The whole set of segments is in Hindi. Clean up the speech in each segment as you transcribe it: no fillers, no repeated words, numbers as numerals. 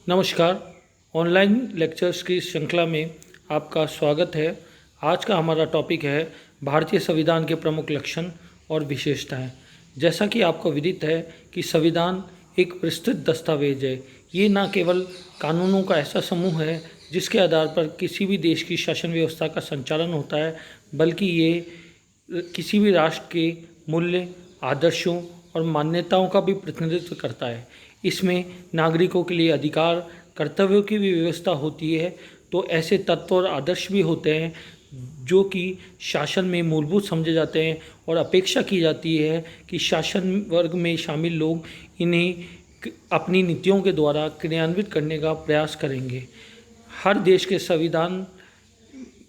नमस्कार। ऑनलाइन लेक्चर्स की श्रृंखला में आपका स्वागत है। आज का हमारा टॉपिक है भारतीय संविधान के प्रमुख लक्षण और विशेषताएं। जैसा कि आपको विदित है कि संविधान एक विस्तृत दस्तावेज है। ये न केवल कानूनों का ऐसा समूह है जिसके आधार पर किसी भी देश की शासन व्यवस्था का संचालन होता है, बल्कि ये किसी भी राष्ट्र के मूल्य, आदर्शों और मान्यताओं का भी प्रतिनिधित्व करता है। इसमें नागरिकों के लिए अधिकार, कर्तव्यों की भी व्यवस्था होती है। तो ऐसे तत्व और आदर्श भी होते हैं जो कि शासन में मूलभूत समझे जाते हैं और अपेक्षा की जाती है कि शासन वर्ग में शामिल लोग इन्हें अपनी नीतियों के द्वारा क्रियान्वित करने का प्रयास करेंगे। हर देश के संविधान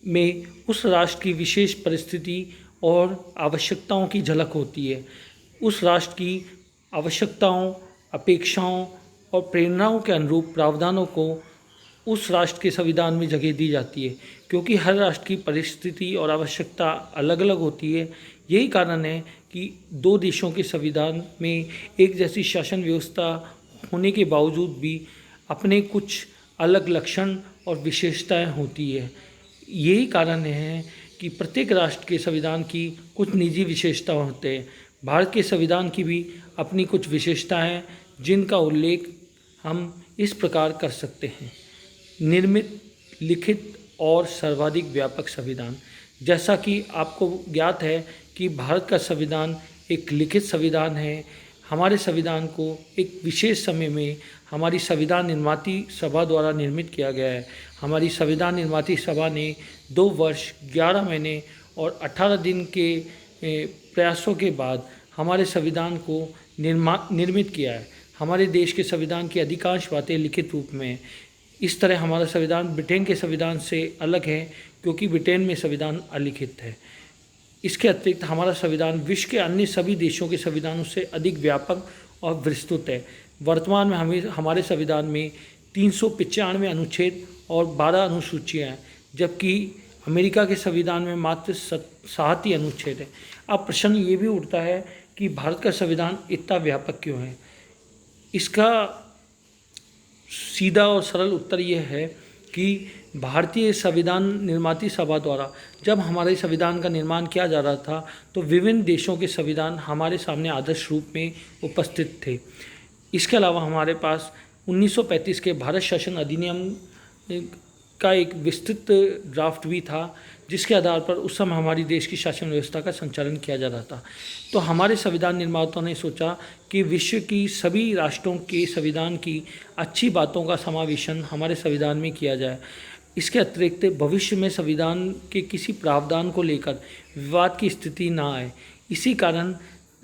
में उस राष्ट्र की विशेष परिस्थिति और आवश्यकताओं की झलक होती है। उस राष्ट्र की आवश्यकताओं, अपेक्षाओं और प्रेरणाओं के अनुरूप प्रावधानों को उस राष्ट्र के संविधान में जगह दी जाती है, क्योंकि हर राष्ट्र की परिस्थिति और आवश्यकता अलग अलग होती है। यही कारण है कि दो देशों के संविधान में एक जैसी शासन व्यवस्था होने के बावजूद भी अपने कुछ अलग लक्षण और विशेषताएं होती है। यही कारण है कि प्रत्येक राष्ट्र के संविधान की कुछ निजी विशेषता होते हैं। भारत के संविधान की भी अपनी कुछ विशेषताएं हैं जिनका उल्लेख हम इस प्रकार कर सकते हैं। निर्मित, लिखित और सर्वाधिक व्यापक संविधान। जैसा कि आपको ज्ञात है कि भारत का संविधान एक लिखित संविधान है। हमारे संविधान को एक विशेष समय में हमारी संविधान निर्माती सभा द्वारा निर्मित किया गया है। हमारी संविधान निर्माती सभा ने 2 वर्ष 11 महीने और 18 दिन के प्रयासों के बाद हमारे संविधान को निर्मित किया है। हमारे देश के संविधान की अधिकांश बातें लिखित रूप में हैं। इस तरह हमारा संविधान ब्रिटेन के संविधान से अलग है, क्योंकि ब्रिटेन में संविधान अलिखित है। इसके अतिरिक्त हमारा संविधान विश्व के अन्य सभी देशों के संविधानों से अधिक व्यापक और विस्तृत है। वर्तमान में हमारे संविधान में 395 अनुच्छेद और 12 अनुसूचियाँ हैं, जबकि अमेरिका के संविधान में मात्र 7 ही अनुच्छेद हैं। अब प्रश्न ये भी उठता है कि भारत का संविधान इतना व्यापक क्यों है। इसका सीधा और सरल उत्तर यह है कि भारतीय संविधान निर्माती सभा द्वारा जब हमारे संविधान का निर्माण किया जा रहा था, तो विभिन्न देशों के संविधान हमारे सामने आदर्श रूप में उपस्थित थे। इसके अलावा हमारे पास 1935 के भारत शासन अधिनियम का एक विस्तृत ड्राफ्ट भी था, जिसके आधार पर उस समय हमारी देश की शासन व्यवस्था का संचालन किया जा रहा था। तो हमारे संविधान निर्माताओं ने सोचा कि विश्व की सभी राष्ट्रों के संविधान की अच्छी बातों का समावेशन हमारे संविधान में किया जाए। इसके अतिरिक्त भविष्य में संविधान के किसी प्रावधान को लेकर विवाद की स्थिति ना आए। इसी कारण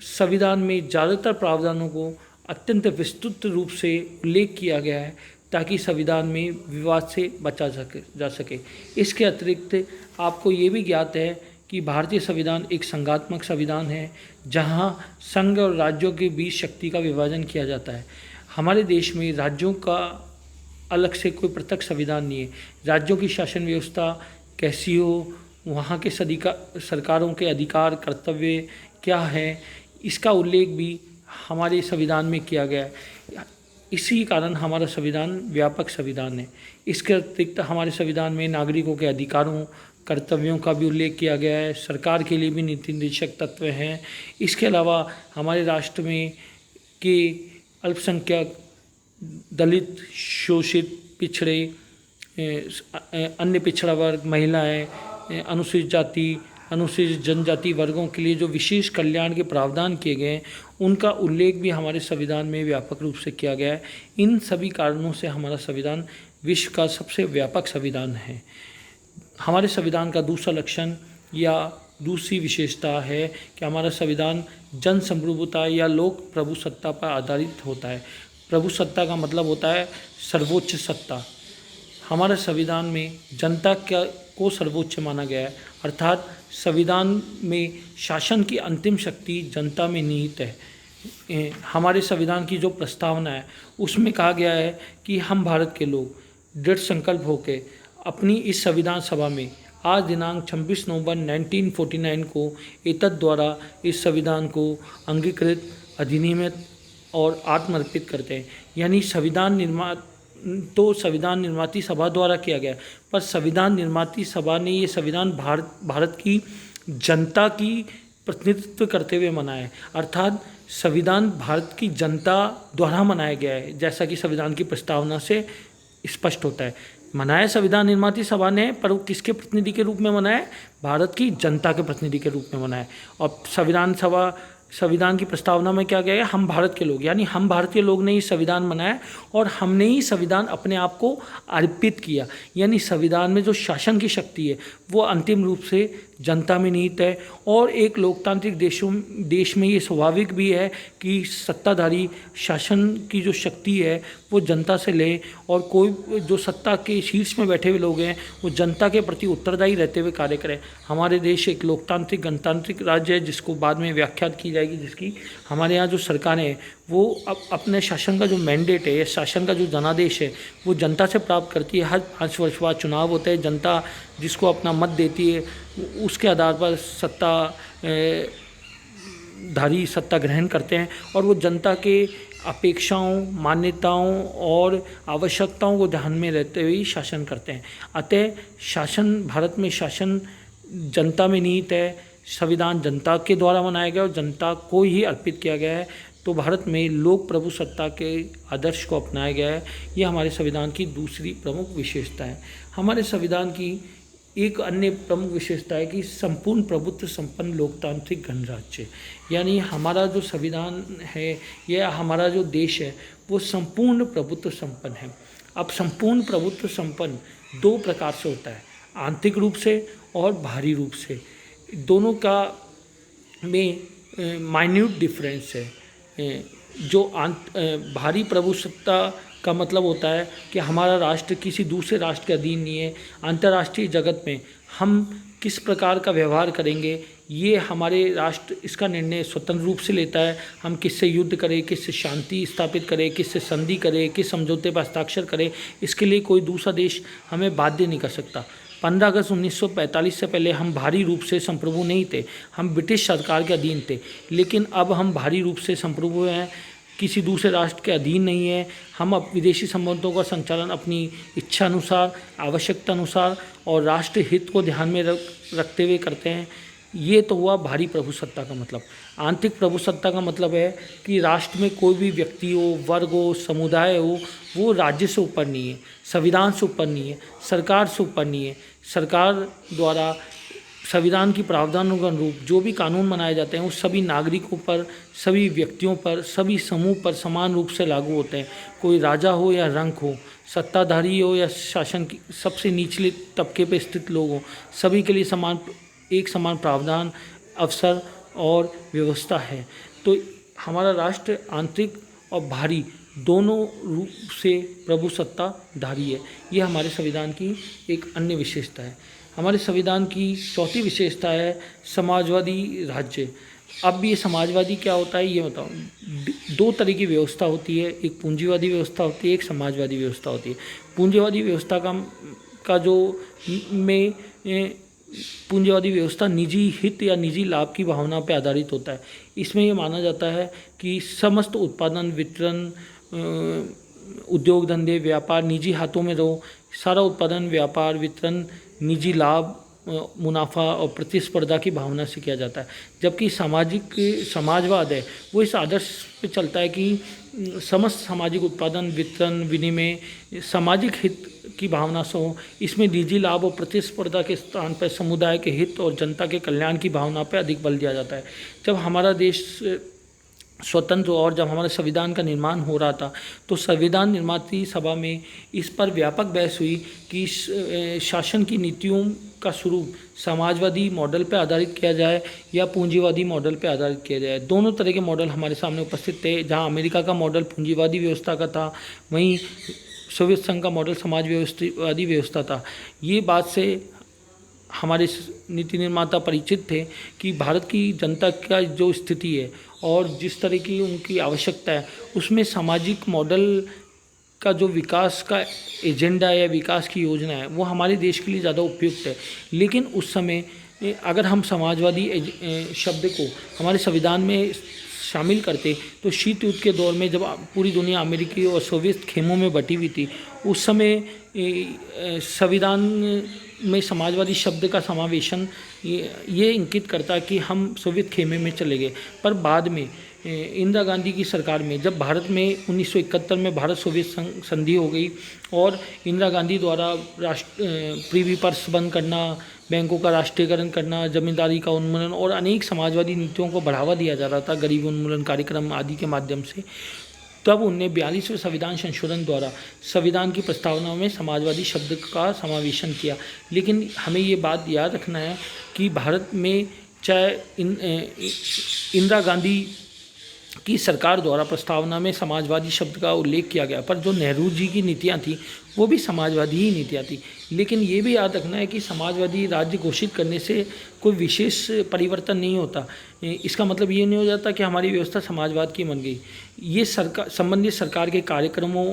संविधान में ज़्यादातर प्रावधानों को अत्यंत विस्तृत रूप से उल्लेख किया गया है, ताकि संविधान में विवाद से बचा जा सके। इसके अतिरिक्त आपको ये भी ज्ञात है कि भारतीय संविधान एक संघात्मक संविधान है, जहां संघ और राज्यों के बीच शक्ति का विभाजन किया जाता है। हमारे देश में राज्यों का अलग से कोई पृथक संविधान नहीं है। राज्यों की शासन व्यवस्था कैसी हो, वहाँ के सरकारों के अधिकार, कर्तव्य क्या है, इसका उल्लेख भी हमारे संविधान में किया गया है। इसी कारण हमारा संविधान व्यापक संविधान है। इसके अतिरिक्त हमारे संविधान में नागरिकों के अधिकारों, कर्तव्यों का भी उल्लेख किया गया है। सरकार के लिए भी नीति निर्देशक तत्व हैं। इसके अलावा हमारे राष्ट्र में के अल्पसंख्यक, दलित, शोषित, पिछड़े, अन्य पिछड़ा वर्ग, महिलाएं, अनुसूचित जाति, अनुसूचित जनजाति वर्गों के लिए जो विशेष कल्याण के प्रावधान किए गए हैं, उनका उल्लेख भी हमारे संविधान में व्यापक रूप से किया गया है। इन सभी कारणों से हमारा संविधान विश्व का सबसे व्यापक संविधान है। हमारे संविधान का दूसरा लक्षण या दूसरी विशेषता है कि हमारा संविधान जन संप्रभुता या लोक प्रभुसत्ता पर आधारित होता है। प्रभुसत्ता का मतलब होता है सर्वोच्च सत्ता। हमारे संविधान में जनता को सर्वोच्च माना गया है, अर्थात संविधान में शासन की अंतिम शक्ति जनता में निहित है। हमारे संविधान की जो प्रस्तावना है उसमें कहा गया है कि हम भारत के लोग दृढ़ संकल्प होकर अपनी इस संविधान सभा में आज दिनांक 26 नवंबर 1949 को एतद द्वारा इस संविधान को अंगीकृत, अधिनियमित और आत्मर्पित करते हैं। यानी संविधान तो संविधान निर्माती सभा द्वारा किया गया, पर संविधान निर्माती सभा ने ये संविधान भारत की जनता की प्रतिनिधित्व करते हुए बनाया है। अर्थात संविधान भारत की जनता द्वारा बनाया गया है, जैसा कि संविधान की प्रस्तावना से स्पष्ट होता है। मनाया संविधान निर्माती सभा ने, पर वो किसके प्रतिनिधि के रूप में मनाया है? भारत की जनता के प्रतिनिधि के रूप में मनाया है। और संविधान की प्रस्तावना में क्या गया है? हम भारत के लोग, यानी हम भारतीय लोग ने ही संविधान बनाया और हमने ही संविधान अपने आप को अर्पित किया। यानी संविधान में जो शासन की शक्ति है वो अंतिम रूप से जनता में निहित है। और एक लोकतांत्रिक देश में ये स्वाभाविक भी है कि सत्ताधारी शासन की जो शक्ति है वो जनता से ले, और कोई जो सत्ता के शीर्ष में बैठे हुए लोग हैं वो जनता के प्रति उत्तरदायी रहते हुए कार्य करें। हमारे देश एक लोकतांत्रिक गणतांत्रिक राज्य है, जिसको बाद में व्याख्यात की जाएगी, जिसकी हमारे यहाँ जो सरकारें हैं वो अपने शासन का जो मैंडेट है या शासन का जो जनादेश है वो जनता से प्राप्त करती है। हर 5 वर्ष बाद चुनाव होते हैं, जनता जिसको अपना मत देती है उसके आधार पर सत्ताधारी सत्ता ग्रहण करते हैं, और वो जनता के अपेक्षाओं, मान्यताओं और आवश्यकताओं को ध्यान में रहते हुए शासन करते हैं। अतः भारत में शासन जनता में निहित है। संविधान जनता के द्वारा बनाया गया और जनता को ही अर्पित किया गया है। तो भारत में लोक प्रभु सत्ता के आदर्श को अपनाया गया है। ये हमारे संविधान की दूसरी प्रमुख विशेषता है। हमारे संविधान की एक अन्य प्रमुख विशेषता है कि संपूर्ण प्रभुत्व संपन्न लोकतांत्रिक गणराज्य, यानी हमारा जो संविधान है या हमारा जो देश है वो संपूर्ण प्रभुत्व संपन्न है। अब संपूर्ण प्रभुत्व संपन्न 2 प्रकार से होता है, आंतरिक रूप से और बाहरी रूप से। दोनों का में माइन्यूट डिफरेंस है। जो भारी प्रभुसत्ता का मतलब होता है कि हमारा राष्ट्र किसी दूसरे राष्ट्र के अधीन नहीं है। अंतर्राष्ट्रीय जगत में हम किस प्रकार का व्यवहार करेंगे ये हमारे राष्ट्र इसका निर्णय स्वतंत्र रूप से लेता है। हम किससे युद्ध करें, किससे शांति स्थापित करें, किससे संधि करें, किस समझौते पर हस्ताक्षर करें, इसके लिए कोई दूसरा देश हमें बाध्य नहीं कर सकता। 15 अगस्त 1945 से पहले हम भारी रूप से संप्रभु नहीं थे, हम ब्रिटिश सरकार के अधीन थे। लेकिन अब हम भारी रूप से संप्रभु हैं, किसी दूसरे राष्ट्र के अधीन नहीं है। हम अब विदेशी संबंधों का संचालन अपनी इच्छा अनुसार, आवश्यकता अनुसार और राष्ट्र हित को ध्यान में रखते हुए करते हैं। ये तो हुआ भारी प्रभुसत्ता का मतलब। आंतरिक प्रभुसत्ता का मतलब है कि राष्ट्र में कोई भी व्यक्ति हो, वर्ग हो, समुदाय हो, वो राज्य से ऊपर नहीं है, संविधान से ऊपर नहीं है, सरकार से ऊपर नहीं है। सरकार द्वारा संविधान की प्रावधानों के अनुरूप जो भी कानून बनाए जाते हैं वो सभी नागरिकों पर, सभी व्यक्तियों पर, सभी समूह पर समान रूप से लागू होते हैं। कोई राजा हो या रंक हो, सत्ताधारी हो या शासन की सबसे निचले तबके पर स्थित लोग हों, सभी के लिए एक समान प्रावधान, अवसर और व्यवस्था है। तो हमारा राष्ट्र आंतरिक और बाहरी दोनों रूप से प्रभुसत्ताधारी है। ये हमारे संविधान की एक अन्य विशेषता है। हमारे संविधान की चौथी विशेषता है समाजवादी राज्य। अब ये समाजवादी क्या होता है ये बताओ। 2 तरह की व्यवस्था होती है, एक पूंजीवादी व्यवस्था होती है, एक समाजवादी व्यवस्था होती है। पूंजीवादी व्यवस्था का जो में पूंजीवादी व्यवस्था निजी हित या निजी लाभ की भावना पर आधारित होता है। इसमें ये माना जाता है कि समस्त उत्पादन, वितरण, उद्योग धंधे, व्यापार निजी हाथों में रहो। सारा उत्पादन, व्यापार, वितरण निजी लाभ, मुनाफा और प्रतिस्पर्धा की भावना से किया जाता है। जबकि समाजवाद है वो इस आदर्श पे चलता है कि समस्त सामाजिक उत्पादन, वितरण, विनिमय सामाजिक हित की भावना से हो। इसमें निजी लाभ और प्रतिस्पर्धा के स्थान पर समुदाय के हित और जनता के कल्याण की भावना पर अधिक बल दिया जाता है। जब हमारा देश स्वतंत्र और जब हमारे संविधान का निर्माण हो रहा था तो संविधान निर्माती सभा में इस पर व्यापक बहस हुई कि शासन की नीतियों का स्वरूप समाजवादी मॉडल पर आधारित किया जाए या पूंजीवादी मॉडल पर आधारित किया जाए। दोनों तरह के मॉडल हमारे सामने उपस्थित थे। जहां अमेरिका का मॉडल पूंजीवादी व्यवस्था का था, वहीं सोवियत संघ का मॉडल समाजवादी व्यवस्था था। ये बात से हमारे नीति निर्माता परिचित थे कि भारत की जनता का जो स्थिति है और जिस तरह की उनकी आवश्यकता है उसमें सामाजिक मॉडल का जो विकास का एजेंडा या विकास की योजना है वो हमारे देश के लिए ज़्यादा उपयुक्त है। लेकिन उस समय अगर हम समाजवादी शब्द को हमारे संविधान में शामिल करते तो शीत युद्ध के दौर में जब पूरी दुनिया अमेरिकी और सोवियत खेमों में बटी हुई थी, उस समय संविधान में समाजवादी शब्द का समावेशन ये इंगित करता कि हम सोवियत खेमे में चले गए। पर बाद में इंदिरा गांधी की सरकार में जब भारत में 1971 में भारत सोवियत संधि हो गई और इंदिरा गांधी द्वारा प्रीवी पर्स बंद करना, बैंकों का राष्ट्रीयकरण करना, जमींदारी का उन्मूलन और अनेक समाजवादी नीतियों को बढ़ावा दिया जा रहा था गरीब उन्मूलन कार्यक्रम आदि के माध्यम से, तब उनने 42वें संविधान संशोधन द्वारा संविधान की प्रस्तावना में समाजवादी शब्द का समावेशन किया। लेकिन हमें ये बात याद रखना है कि भारत में चाहे इंदिरा गांधी की सरकार द्वारा प्रस्तावना में समाजवादी शब्द का उल्लेख किया गया, पर जो नेहरू जी की नीतियां थी वो भी समाजवादी ही नीतियां थी। लेकिन ये भी याद रखना है कि समाजवादी राज्य घोषित करने से कोई विशेष परिवर्तन नहीं होता। इसका मतलब ये नहीं हो जाता कि हमारी व्यवस्था समाजवाद की बन गई। ये संबंधित सरकार के कार्यक्रमों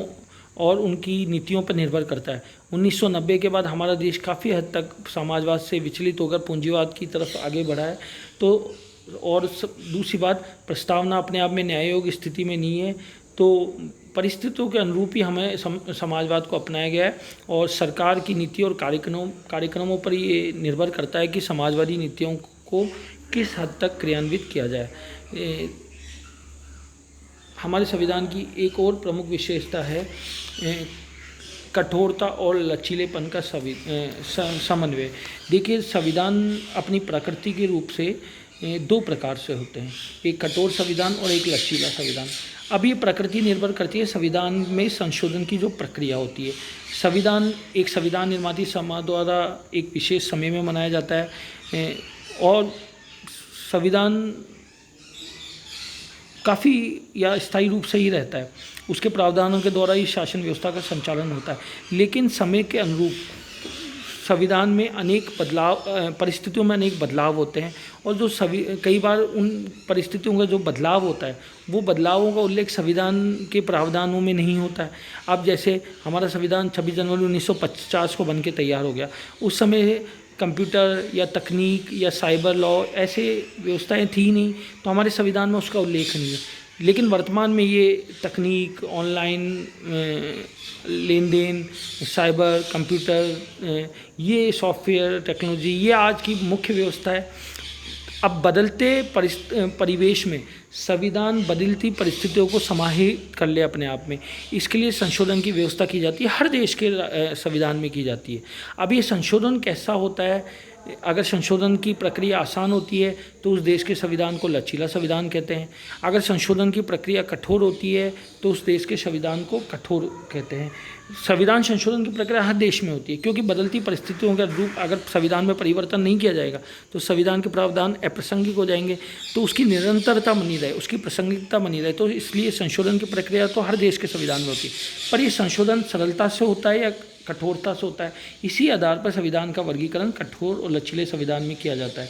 और उनकी नीतियों पर निर्भर करता है। 1990 के बाद हमारा देश काफ़ी हद तक समाजवाद से विचलित होकर पूंजीवाद की तरफ आगे बढ़ा है। तो और दूसरी बात, प्रस्तावना अपने आप में न्याय योग्य स्थिति में नहीं है, तो परिस्थितियों के अनुरूप ही हमें समाजवाद को अपनाया गया है और सरकार की नीति और कार्यक्रमों पर ये निर्भर करता है कि समाजवादी नीतियों को किस हद तक क्रियान्वित किया जाए। हमारे संविधान की एक और प्रमुख विशेषता है कठोरता और लचीलेपन का समन्वय। देखिए, संविधान अपनी प्रकृति के रूप से दो प्रकार से होते हैं, एक कठोर संविधान और एक लचीला संविधान। अब ये प्रकृति निर्भर करती है संविधान में संशोधन की जो प्रक्रिया होती है। एक संविधान निर्माती सभा द्वारा एक विशेष समय में मनाया जाता है और संविधान काफ़ी या स्थायी रूप से ही रहता है। उसके प्रावधानों के द्वारा ही शासन व्यवस्था का संचालन होता है। लेकिन समय के अनुरूप संविधान में अनेक परिस्थितियों में अनेक बदलाव होते हैं और जो कई बार उन परिस्थितियों का जो बदलाव होता है वो बदलावों का उल्लेख संविधान के प्रावधानों में नहीं होता है। अब जैसे हमारा संविधान 26 जनवरी 1950 को बन के तैयार हो गया, उस समय कंप्यूटर या तकनीक या साइबर लॉ ऐसे व्यवस्थाएं थी नहीं, तो हमारे संविधान में उसका उल्लेख नहीं है। लेकिन वर्तमान में ये तकनीक, ऑनलाइन लेन देन, साइबर, कंप्यूटर, ये सॉफ्टवेयर टेक्नोलॉजी, ये आज की मुख्य व्यवस्था है। अब बदलते परिवेश में संविधान बदलती परिस्थितियों को समाहित कर ले अपने आप में, इसके लिए संशोधन की व्यवस्था की जाती है, हर देश के संविधान में की जाती है। अब ये संशोधन कैसा होता है? अगर संशोधन की प्रक्रिया आसान होती है तो उस देश के संविधान को लचीला संविधान कहते हैं। अगर संशोधन की प्रक्रिया कठोर होती है तो उस देश के संविधान को कठोर कहते हैं। संविधान संशोधन की प्रक्रिया हर देश में होती है, क्योंकि बदलती परिस्थितियों के अनुरूप अगर संविधान में परिवर्तन नहीं किया जाएगा तो संविधान के प्रावधान अप्रासंगिक हो जाएंगे, तो उसकी निरंतरता बनी रहे, उसकी प्रासंगिकता बनी रहे। तो इसलिए संशोधन की प्रक्रिया तो हर देश के संविधान में होती है, पर ये संशोधन सरलता से होता है या कठोरता से होता है, इसी आधार पर संविधान का वर्गीकरण कठोर और लचीले संविधान में किया जाता है।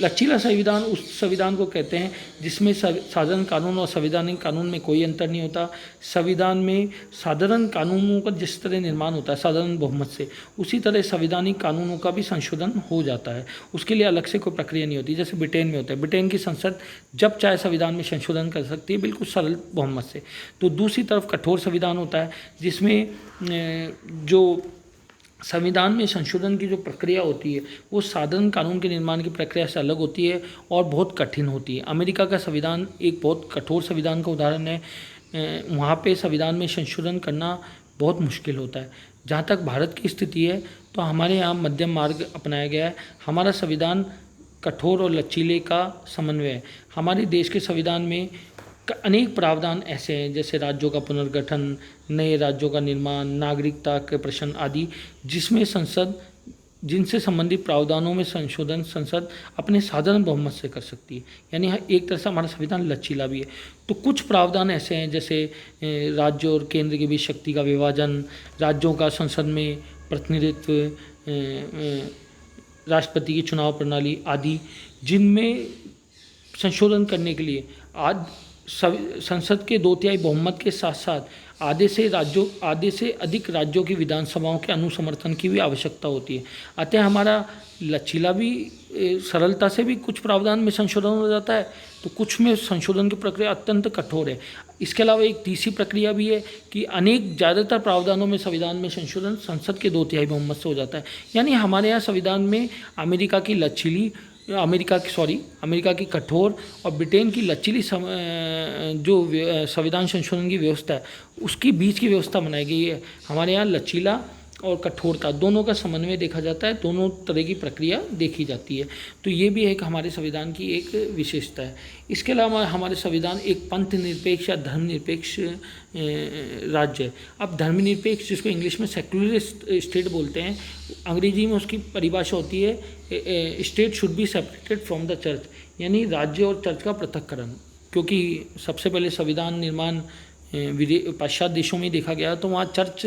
लचीला संविधान उस संविधान को कहते हैं जिसमें साधारण कानून और संवैधानिक कानून में कोई अंतर नहीं होता। संविधान में साधारण कानूनों का जिस तरह निर्माण होता है साधारण बहुमत से, उसी तरह संवैधानिक कानूनों का भी संशोधन हो जाता है। उसके लिए अलग से कोई प्रक्रिया नहीं होती, जैसे ब्रिटेन में होता है। ब्रिटेन की संसद जब चाहे संविधान में संशोधन कर सकती है, बिल्कुल सरल बहुमत से। तो दूसरी तरफ कठोर संविधान होता है जिसमें जो संविधान में संशोधन की जो प्रक्रिया होती है वो साधारण कानून के निर्माण की प्रक्रिया से अलग होती है और बहुत कठिन होती है। अमेरिका का संविधान एक बहुत कठोर संविधान का उदाहरण है। वहाँ पे संविधान में संशोधन करना बहुत मुश्किल होता है। जहाँ तक भारत की स्थिति है तो हमारे यहाँ मध्यम मार्ग अपनाया गया है। हमारा संविधान कठोर और लचीले का समन्वय है। हमारे देश के संविधान में अनेक प्रावधान ऐसे हैं जैसे राज्यों का पुनर्गठन, नए राज्यों का निर्माण, नागरिकता के प्रश्न आदि, जिनसे संबंधित प्रावधानों में संशोधन संसद अपने साधारण बहुमत से कर सकती है। यानी एक तरह से हमारा संविधान लचीला भी है। तो कुछ प्रावधान ऐसे हैं जैसे राज्य और केंद्र के बीच शक्ति का विभाजन, राज्यों का संसद में प्रतिनिधित्व, राष्ट्रपति की चुनाव प्रणाली आदि, जिनमें संशोधन करने के लिए आज संसद के 2/3 बहुमत के साथ साथ आधे से अधिक राज्यों की विधानसभाओं के अनुसमर्थन की भी आवश्यकता होती है। अतः हमारा लचीला भी सरलता से भी कुछ प्रावधान में संशोधन हो जाता है, तो कुछ में संशोधन की प्रक्रिया अत्यंत कठोर है। इसके अलावा एक तीसरी प्रक्रिया भी है कि ज़्यादातर प्रावधानों में संविधान में संशोधन संसद के 2/3 बहुमत से हो जाता है। यानी हमारे यहाँ संविधान में अमेरिका की लचीली अमेरिका की कठोर और ब्रिटेन की लचीली जो संविधान संशोधन की व्यवस्था है, उसकी बीच की व्यवस्था बनाई गई है। हमारे यहाँ लचीला और कठोरता दोनों का समन्वय देखा जाता है, दोनों तरह की प्रक्रिया देखी जाती है। तो ये भी एक हमारे संविधान की एक विशेषता है। इसके अलावा हमारे संविधान एक पंथ निरपेक्ष या धर्मनिरपेक्ष राज्य है। अब धर्मनिरपेक्ष, जिसको इंग्लिश में सेक्युलर स्टेट बोलते हैं, अंग्रेजी में उसकी परिभाषा होती है state should be separated from the church, यानी राज्य और चर्च का पृथक्करण। क्योंकि सबसे पहले संविधान निर्माण पाश्चात्य देशों में देखा गया, तो वहाँ चर्च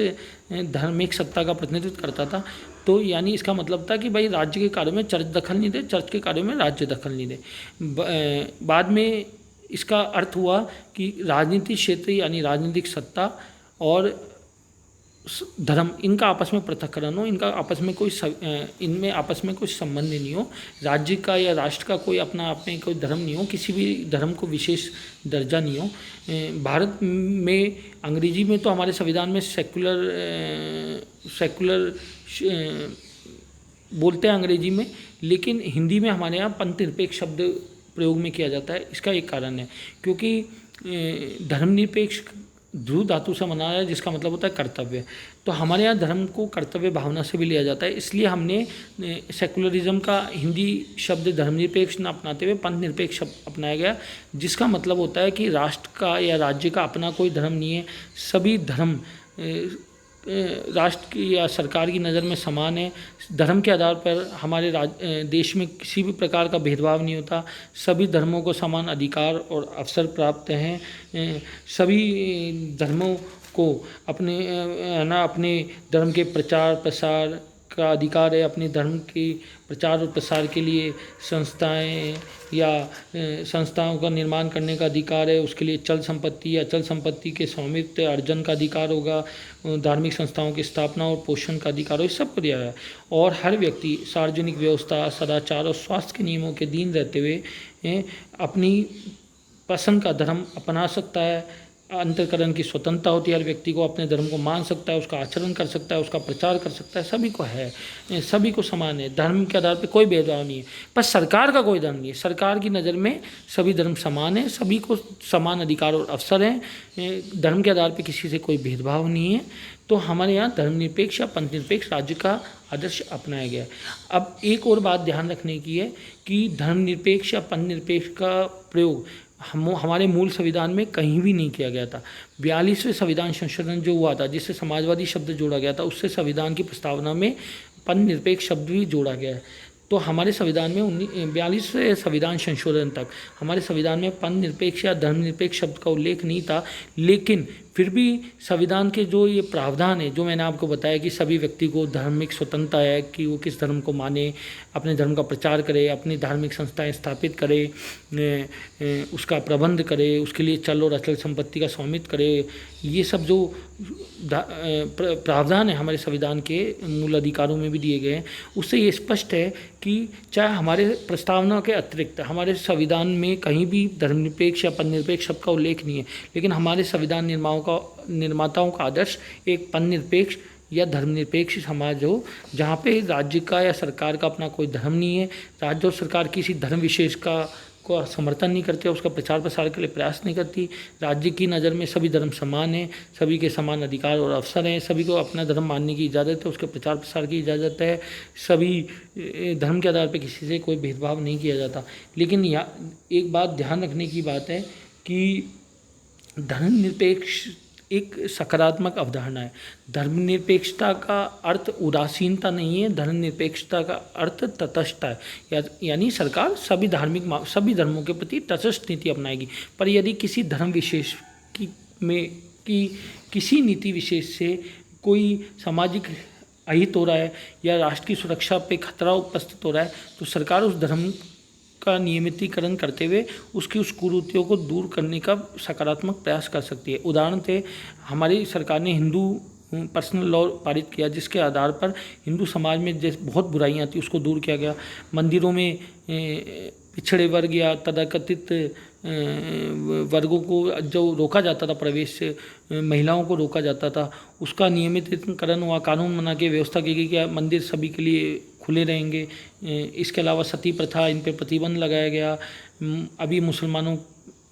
धार्मिक सत्ता का प्रतिनिधित्व करता था। तो यानी इसका मतलब था कि भाई राज्य के कार्यों में चर्च दखल नहीं दे, चर्च के कार्यों में राज्य दखल नहीं दे। बाद में इसका अर्थ हुआ कि राजनीतिक क्षेत्र यानी राजनीतिक सत्ता और धर्म, इनका आपस में पृथक्करण हो, इनमें आपस में कोई संबंध नहीं हो। राज्य का या राष्ट्र का कोई अपना आप में कोई धर्म नहीं हो, किसी भी धर्म को विशेष दर्जा नहीं हो। भारत में अंग्रेजी में तो हमारे संविधान में सेकुलर बोलते हैं अंग्रेजी में, लेकिन हिंदी में हमारे यहाँ पंथ निरपेक्ष शब्द प्रयोग में किया जाता है। इसका एक कारण है क्योंकि धर्मनिरपेक्ष ध्रुव धातु से बना है, जिसका मतलब होता है कर्तव्य। तो हमारे यहाँ धर्म को कर्तव्य भावना से भी लिया जाता है, इसलिए हमने सेकुलरिज्म का हिंदी शब्द धर्मनिरपेक्ष न अपनाते हुए पंथ निरपेक्ष शब्द अपनाया गया, जिसका मतलब होता है कि राष्ट्र का या राज्य का अपना कोई धर्म नहीं है, सभी धर्म राष्ट्र की या सरकार की नज़र में समान है। धर्म के आधार पर हमारे देश में किसी भी प्रकार का भेदभाव नहीं होता, सभी धर्मों को समान अधिकार और अवसर प्राप्त हैं। सभी धर्मों को अपने धर्म के प्रचार प्रसार का अधिकार है। अपने धर्म के प्रचार और प्रसार के लिए संस्थाओं का निर्माण करने का अधिकार है। उसके लिए चल संपत्ति या अचल संपत्ति के स्वामित्व अर्जन का अधिकार होगा। धार्मिक संस्थाओं की स्थापना और पोषण का अधिकार हो, इस सब को दिया है। और हर व्यक्ति सार्वजनिक व्यवस्था, सदाचार और स्वास्थ्य के नियमों के अधीन रहते हुए अपनी पसंद का धर्म अपना सकता है। अंतःकरण की स्वतंत्रता होती है, हर व्यक्ति को अपने धर्म को मान सकता है, उसका आचरण कर सकता है, उसका प्रचार कर सकता है, सभी को है, सभी को समान है। धर्म के आधार पर कोई भेदभाव नहीं है, पर सरकार का कोई धर्म नहीं है। सरकार की नज़र में सभी धर्म समान है, सभी को समान अधिकार और अवसर हैं। धर्म के आधार पर किसी से कोई भेदभाव नहीं है। तो हमारे यहाँ धर्मनिरपेक्ष या पंथ निरपेक्ष राज्य का आदर्श अपनाया गया है। अब एक और बात ध्यान रखने की है कि धर्मनिरपेक्ष या पंथ निरपेक्ष का प्रयोग हमारे मूल संविधान में कहीं भी नहीं किया गया था। 42वें संविधान संशोधन जो हुआ था, जिससे समाजवादी शब्द जोड़ा गया था, उससे संविधान की प्रस्तावना में पंथ निरपेक्ष शब्द भी जोड़ा गया है। तो हमारे संविधान में 42वें संविधान संशोधन तक हमारे संविधान में पंथ निरपेक्ष या धर्मनिरपेक्ष शब्द का उल्लेख नहीं था। लेकिन फिर भी संविधान के जो ये प्रावधान है, जो मैंने आपको बताया कि सभी व्यक्ति को धार्मिक स्वतंत्रता है कि वो किस धर्म को माने, अपने धर्म का प्रचार करे, अपनी धार्मिक संस्थाएं स्थापित करे, उसका प्रबंध करे, उसके लिए चल और अचल संपत्ति का स्वामित्व करे, ये सब जो प्रावधान है हमारे संविधान के मूल अधिकारों में भी दिए गए हैं, उससे ये स्पष्ट है कि चाहे हमारे प्रस्तावना के अतिरिक्त हमारे संविधान में कहीं भी धर्मनिरपेक्ष या पंथनिरपेक्ष शब्द का उल्लेख नहीं है, लेकिन हमारे संविधान निर्माताओं का आदर्श एक पंथनिरपेक्ष या धर्मनिरपेक्ष समाज हो, जहाँ पे राज्य का या सरकार का अपना कोई धर्म नहीं है, राज्य और सरकार किसी धर्म विशेष को समर्थन नहीं करते, उसका प्रचार प्रसार के लिए प्रयास नहीं करती। राज्य की नज़र में सभी धर्म समान हैं, सभी के समान अधिकार और अवसर हैं, सभी को अपना धर्म मानने की इजाज़त है, उसके प्रचार प्रसार की इजाज़त है, सभी धर्म के आधार पर किसी से कोई भेदभाव नहीं किया जाता। लेकिन एक बात ध्यान रखने की बात है कि धर्मनिरपेक्ष एक सकारात्मक अवधारणा है। धर्मनिरपेक्षता का अर्थ उदासीनता नहीं है, धर्मनिरपेक्षता का अर्थ तटस्थता है। यानी सरकार सभी धर्मों के प्रति तटस्थ नीति अपनाएगी, पर यदि किसी धर्म विशेष की किसी नीति विशेष से कोई सामाजिक अहित हो रहा है या राष्ट्र की सुरक्षा पे खतरा उपस्थित हो रहा है, तो सरकार उस धर्म का नियमितीकरण करते हुए उसकी उस कुरीतियों को दूर करने का सकारात्मक प्रयास कर सकती है। उदाहरण थे, हमारी सरकार ने हिंदू पर्सनल लॉ पारित किया, जिसके आधार पर हिंदू समाज में जैसे बहुत बुराइयां थी उसको दूर किया गया। मंदिरों में पिछड़े वर्ग या तथाकथित वर्गों को जो रोका जाता था प्रवेश से, महिलाओं को रोका जाता था, उसका नियमितीकरण हुआ, कानून बना के व्यवस्था की गई कि मंदिर सभी के लिए खुले रहेंगे। इसके अलावा सती प्रथा, इन पर प्रतिबंध लगाया गया। अभी मुसलमानों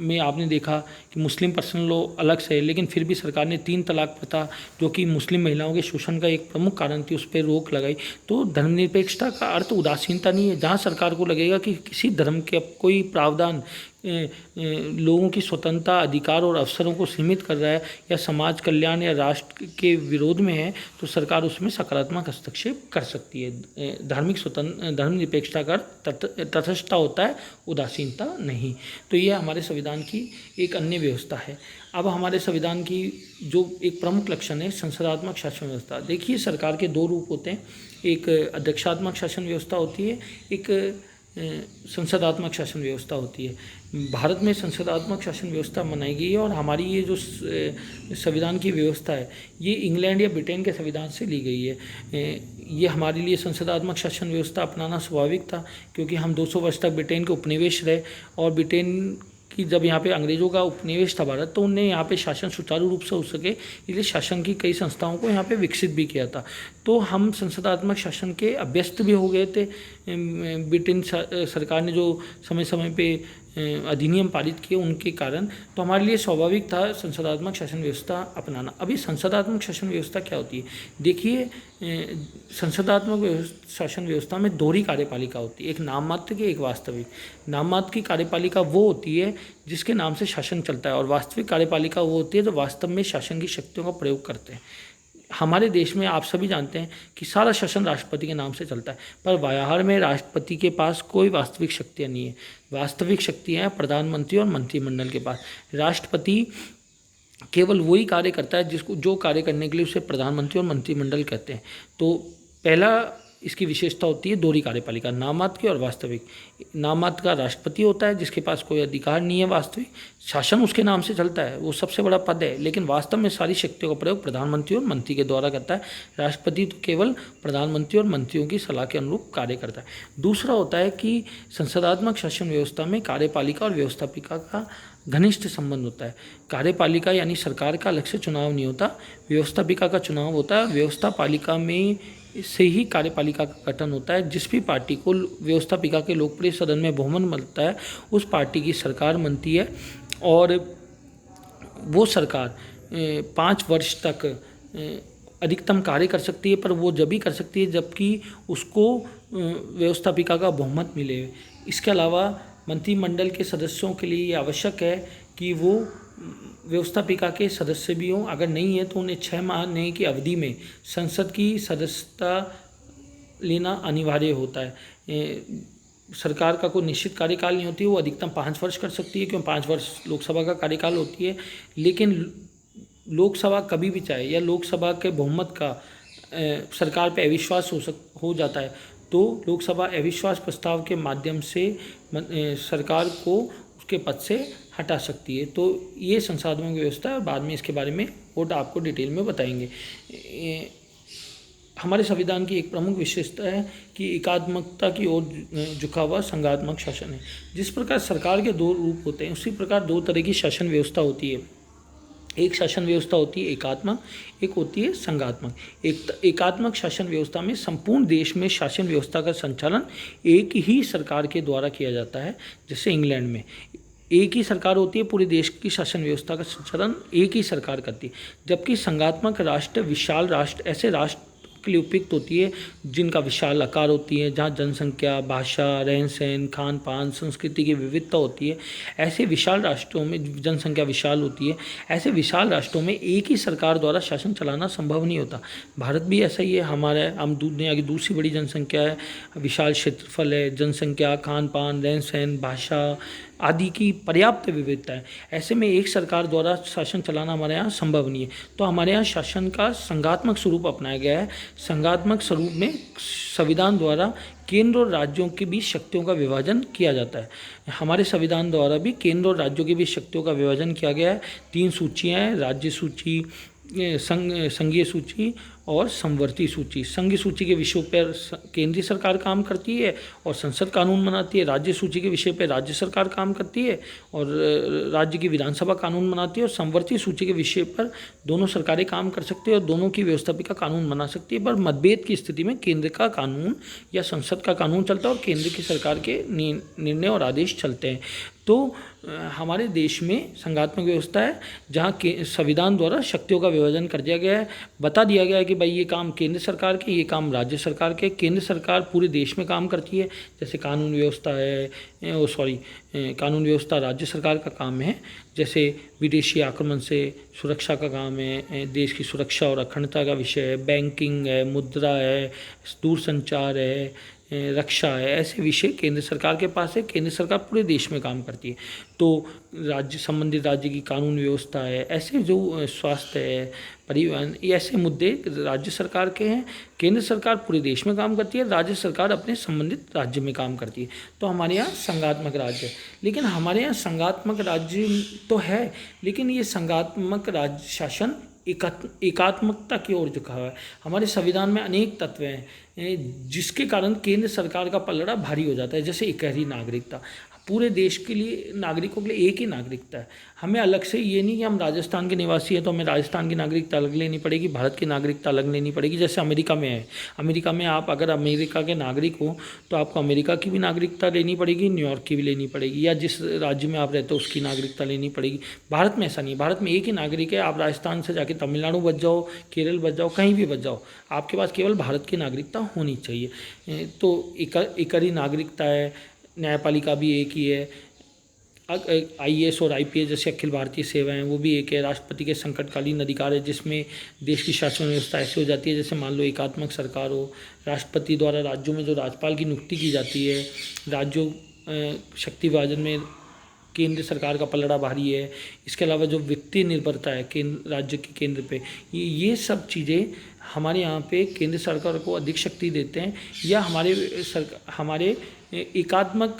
में आपने देखा कि मुस्लिम पर्सनल लॉ अलग से है, लेकिन फिर भी सरकार ने 3 तलाक प्रथा, जो कि मुस्लिम महिलाओं के शोषण का एक प्रमुख कारण थी, उस पर रोक लगाई। तो धर्मनिरपेक्षता का अर्थ उदासीनता नहीं है। जहाँ सरकार को लगेगा कि किसी धर्म के कोई प्रावधान लोगों की स्वतंत्रता, अधिकार और अवसरों को सीमित कर रहा है या समाज कल्याण या राष्ट्र के विरोध में है, तो सरकार उसमें सकारात्मक हस्तक्षेप कर सकती है। धार्मिक स्वतंत्र धर्मनिरपेक्षता का तटस्थता होता है, उदासीनता नहीं। तो यह हमारे संविधान की एक अन्य व्यवस्था है। अब हमारे संविधान की जो एक प्रमुख लक्षण है, संसदात्मक शासन व्यवस्था। देखिए, सरकार के 2 रूप होते हैं, एक अध्यक्षात्मक शासन व्यवस्था होती है, एक संसदात्मक शासन व्यवस्था होती है। भारत में संसदात्मक शासन व्यवस्था बनाई गई है और हमारी ये जो संविधान की व्यवस्था है, ये इंग्लैंड या ब्रिटेन के संविधान से ली गई है। ये हमारे लिए संसदात्मक शासन व्यवस्था अपनाना स्वाभाविक था, क्योंकि हम 200 वर्ष तक ब्रिटेन के उपनिवेश रहे, और ब्रिटेन कि जब यहाँ पे अंग्रेज़ों का उपनिवेश था भारत, तो उनने यहाँ पे शासन सुचारू रूप से हो सके, इसलिए शासन की कई संस्थाओं को यहाँ पे विकसित भी किया था। तो हम संसदात्मक शासन के अभ्यस्त भी हो गए थे। ब्रिटेन सरकार ने जो समय समय पे अधिनियम पारित किए, उनके कारण तो हमारे लिए स्वाभाविक था संसदात्मक शासन व्यवस्था अपनाना। अभी संसदात्मक शासन व्यवस्था क्या होती है? देखिए, संसदात्मक शासन व्यवस्था में दोहरी कार्यपालिका होती है, एक नाम मात्र की, एक वास्तविक। नाम मात्र की कार्यपालिका वो होती है जिसके नाम से शासन चलता है, और वास्तविक कार्यपालिका वो होती है जो वास्तव में शासन की शक्तियों का प्रयोग करते हैं। हमारे देश में आप सभी जानते हैं कि सारा शासन राष्ट्रपति के नाम से चलता है, पर बाहर में राष्ट्रपति के पास कोई वास्तविक शक्तियाँ नहीं है। वास्तविक शक्तियाँ हैं प्रधानमंत्री और मंत्रिमंडल के पास। राष्ट्रपति केवल वही कार्य करता है जो कार्य करने के लिए उसे प्रधानमंत्री और मंत्रिमंडल कहते हैं। तो पहला इसकी विशेषता होती है दोहरी कार्यपालिका, नाममात्र की और वास्तविक। नाममात्र का राष्ट्रपति होता है जिसके पास कोई अधिकार नहीं है, वास्तविक शासन उसके नाम से चलता है, वो सबसे बड़ा पद है, लेकिन वास्तव में सारी शक्तियों का प्रयोग प्रधानमंत्री और मंत्री के द्वारा करता है। राष्ट्रपति तो केवल प्रधानमंत्री और मंत्रियों की सलाह के अनुरूप कार्य करता है। दूसरा होता है कि संसदात्मक शासन व्यवस्था में कार्यपालिका और व्यवस्थापिका का घनिष्ठ संबंध होता है। कार्यपालिका यानी सरकार का अलग से चुनाव नहीं होता, व्यवस्थापिका का चुनाव होता है। व्यवस्थापालिका में से ही कार्यपालिका का गठन होता है। जिस भी पार्टी को व्यवस्थापिका के लोकप्रिय सदन में बहुमत मिलता है, उस पार्टी की सरकार बनती है, और वो सरकार 5 वर्ष तक अधिकतम कार्य कर सकती है, पर वो जब भी कर सकती है जबकि उसको व्यवस्थापिका का बहुमत मिले। इसके अलावा मंत्रिमंडल के सदस्यों के लिए ये आवश्यक है कि वो व्यवस्थापिका के सदस्य भी हों। अगर नहीं है तो उन्हें 6 महीने की अवधि में संसद की सदस्यता लेना अनिवार्य होता है। सरकार का कोई निश्चित कार्यकाल नहीं होती, वो अधिकतम 5 वर्ष कर सकती है, क्योंकि 5 वर्ष लोकसभा का कार्यकाल होती है। लेकिन लोकसभा कभी भी चाहे, या लोकसभा के बहुमत का सरकार पर अविश्वास हो जाता है, तो लोकसभा अविश्वास प्रस्ताव के माध्यम से सरकार को उसके पद से हटा सकती है। तो ये संसाधनों की व्यवस्था है, और बाद में इसके बारे में वोट आपको डिटेल में बताएंगे। हमारे संविधान की एक प्रमुख विशेषता है कि एकात्मकता की ओर झुका हुआ संघात्मक शासन है। जिस प्रकार सरकार के 2 रूप होते हैं, उसी प्रकार 2 तरह की शासन व्यवस्था होती है। एक शासन व्यवस्था होती है एकात्मक, एक होती है संघात्मक। एकात्मक शासन व्यवस्था में संपूर्ण देश में शासन व्यवस्था का संचालन एक ही सरकार के द्वारा किया जाता है। जैसे इंग्लैंड में एक ही सरकार होती है, पूरे देश की शासन व्यवस्था का संचालन एक ही सरकार करती है। जबकि संघात्मक राष्ट्र, विशाल राष्ट्र, ऐसे राष्ट्र के लिए उपयुक्त होती है जिनका विशाल आकार होती है, जहाँ जनसंख्या, भाषा, रहन सहन, खान पान, संस्कृति की विविधता होती है। ऐसे विशाल राष्ट्रों में जनसंख्या विशाल होती है। ऐसे विशाल राष्ट्रों में एक ही सरकार द्वारा शासन चलाना संभव नहीं होता। भारत भी ऐसा ही है। हम दुनिया की दूसरी बड़ी जनसंख्या है, विशाल क्षेत्रफल है, जनसंख्या, खान पान, रहन सहन, भाषा आदि की पर्याप्त विविधता है। ऐसे में एक सरकार द्वारा शासन चलाना हमारे यहाँ संभव नहीं है। तो हमारे यहाँ शासन का संघात्मक स्वरूप अपनाया गया है। संघात्मक स्वरूप में संविधान द्वारा केंद्र और राज्यों के बीच शक्तियों का विभाजन किया जाता है। हमारे संविधान द्वारा भी केंद्र और राज्यों के बीच शक्तियों का विभाजन किया गया है। 3 सूचियाँ हैं, राज्य सूची, संघीय सूची और समवर्ती सूची। संघीय सूची के विषयों पर केंद्रीय सरकार काम करती है और संसद कानून बनाती है। राज्य सूची के विषय पर राज्य सरकार काम करती है और राज्य की विधानसभा कानून बनाती है। और समवर्ती सूची के विषय पर दोनों सरकारें काम कर सकती है और दोनों की व्यवस्थापिका कानून बना सकती है। पर मतभेद की स्थिति में केंद्र का कानून या संसद का कानून चलता है और केंद्र की सरकार के निर्णय और आदेश चलते हैं। तो हमारे देश में संघात्मक व्यवस्था है जहाँ के संविधान द्वारा शक्तियों का विभाजन कर दिया गया है। बता दिया गया है कि भाई ये काम केंद्र सरकार के, ये काम राज्य सरकार के। केंद्र सरकार पूरे देश में काम करती है, जैसे कानून व्यवस्था है, कानून व्यवस्था राज्य सरकार का काम है। जैसे विदेशी आक्रमण से सुरक्षा का काम है, देश की सुरक्षा और अखंडता का विषय है, बैंकिंग है, मुद्रा है, दूरसंचार है, रक्षा है। ऐसे विषय केंद्र सरकार के पास है। केंद्र सरकार पूरे देश में काम करती है। तो राज्य संबंधित राज्य की कानून व्यवस्था है, ऐसे जो स्वास्थ्य है, परिवहन, ये ऐसे मुद्दे राज्य सरकार के हैं। केंद्र सरकार पूरे देश में काम करती है, राज्य सरकार अपने संबंधित राज्य में काम करती है। तो हमारे यहाँ संघात्मक राज्य है। लेकिन हमारे यहाँ संघात्मक राज्य तो है, लेकिन ये संघात्मक राज्य शासन एकात्मकता की ओर झुका हुआ है। हमारे संविधान में अनेक तत्व हैं जिसके कारण केंद्र सरकार का पलड़ा भारी हो जाता है। जैसे इकहरी नागरिकता, पूरे देश के लिए नागरिकों के लिए एक ही नागरिकता है। हमें अलग से ये नहीं कि हम राजस्थान के निवासी हैं तो हमें राजस्थान की नागरिकता अलग लेनी पड़ेगी, भारत की नागरिकता अलग लेनी पड़ेगी। जैसे अमेरिका में है, अमेरिका में आप अगर अमेरिका के नागरिक हो तो आपको अमेरिका की भी नागरिकता लेनी पड़ेगी, न्यूयॉर्क की भी लेनी पड़ेगी, या जिस राज्य में आप रहते हो उसकी नागरिकता लेनी पड़ेगी। भारत में ऐसा नहीं है, भारत में एक ही नागरिक है। आप राजस्थान से जाके तमिलनाडु बच जाओ, केरल बच जाओ, कहीं भी बच जाओ, आपके पास केवल भारत की नागरिकता होनी चाहिए। तो इकहरी नागरिकता है। न्यायपालिका भी एक ही है। IAS और IPS जैसे अखिल भारतीय सेवाएं वो भी एक है। राष्ट्रपति के संकटकालीन अधिकार है, जिसमें देश की शासन व्यवस्था ऐसी हो जाती है जैसे मान लो एकात्मक सरकार हो। राष्ट्रपति द्वारा राज्यों में जो राज्यपाल की नियुक्ति की जाती है। राज्यों शक्ति विभाजन में केंद्र सरकार का पलड़ा भारी है। इसके अलावा जो वित्तीय निर्भरता है केंद्र राज्य की केंद्र पे, ये सब चीज़ें हमारे यहाँ पे केंद्र सरकार को अधिक शक्ति देते हैं, या हमारे एकात्मक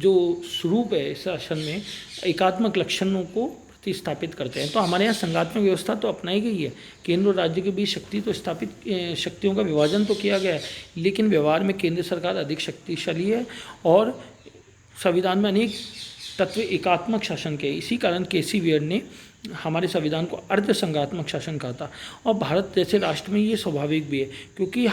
जो स्वरूप है शासन में एकात्मक लक्षणों को प्रतिस्थापित करते हैं। तो हमारे यहाँ संघात्मक व्यवस्था तो अपनाई गई है। केंद्र और राज्य के बीच शक्तियों का विभाजन तो किया गया है, लेकिन व्यवहार में केंद्र सरकार अधिक शक्तिशाली है और संविधान में अनेक तत्व एकात्मक शासन के। इसी कारण केसी बियर्ड ने हमारे संविधान को अर्ध संघात्मक शासन कहा था। और भारत जैसे राष्ट्र में ये स्वाभाविक भी है, क्योंकि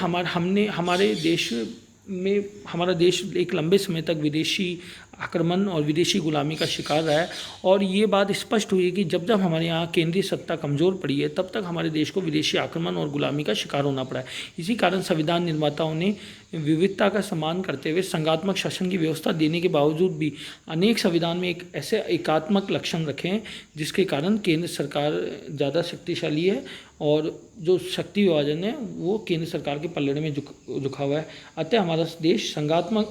हमारा देश एक लंबे समय तक विदेशी आक्रमण और विदेशी गुलामी का शिकार रहा है। और ये बात स्पष्ट हुई कि जब जब हमारे यहाँ केंद्रीय सत्ता कमज़ोर पड़ी है, तब तक हमारे देश को विदेशी आक्रमण और गुलामी का शिकार होना पड़ा है। इसी कारण संविधान निर्माताओं ने विविधता का सम्मान करते हुए संघात्मक शासन की व्यवस्था देने के बावजूद भी अनेक संविधान में एक ऐसे एकात्मक लक्षण रखे हैं जिसके कारण केंद्र सरकार ज़्यादा शक्तिशाली है और जो शक्ति विभाजन है वो केंद्र सरकार के पलड़े में झुका हुआ है। अतः हमारा देश